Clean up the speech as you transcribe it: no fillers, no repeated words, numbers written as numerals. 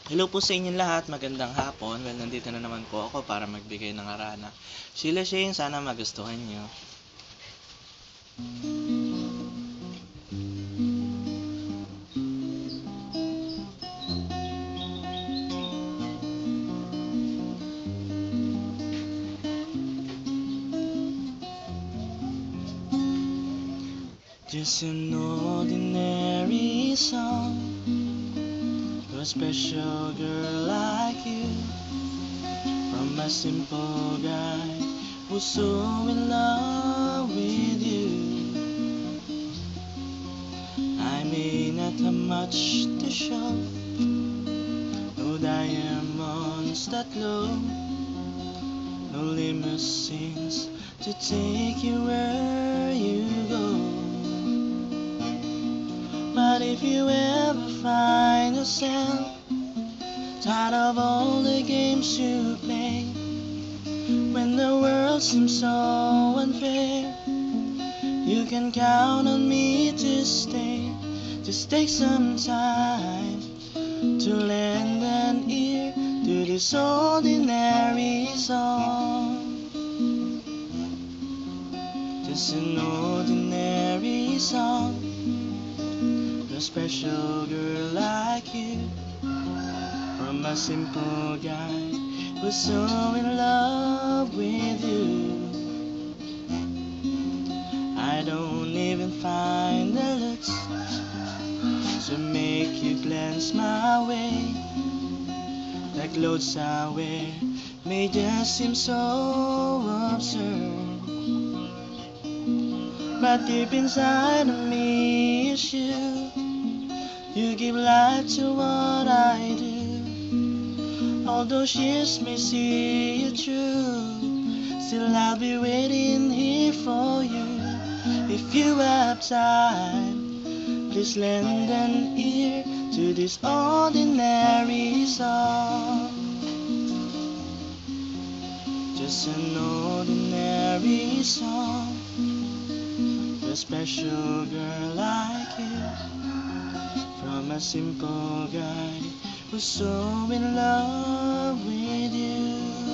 Hello po sa inyong lahat, magandang hapon. Well, nandito na naman po ako para magbigay ng arana. Sheila Shane, sana magustuhan nyo. Just an ordinary song to a special girl like you, from a simple guy who's so in love with you. I may not have much to show, no diamonds that glow, no limousines to take you where you go. But if you ever find yourself tired of all the games you play, when the world seems so unfair, you can count on me to stay. Just take some time to lend an ear to this ordinary song. Just an ordinary song, a special girl like you, from a simple guy who's so in love with you. I don't even find the looks to make you glance my way. The clothes I wear may just seem so absurd, but deep inside of me is you. You give life to what I do. Although shears may see you through, still I'll be waiting here for you. If you have time, please lend an ear to this ordinary song. Just an ordinary song for a special girl like you, from a simple guy who's so in love with you.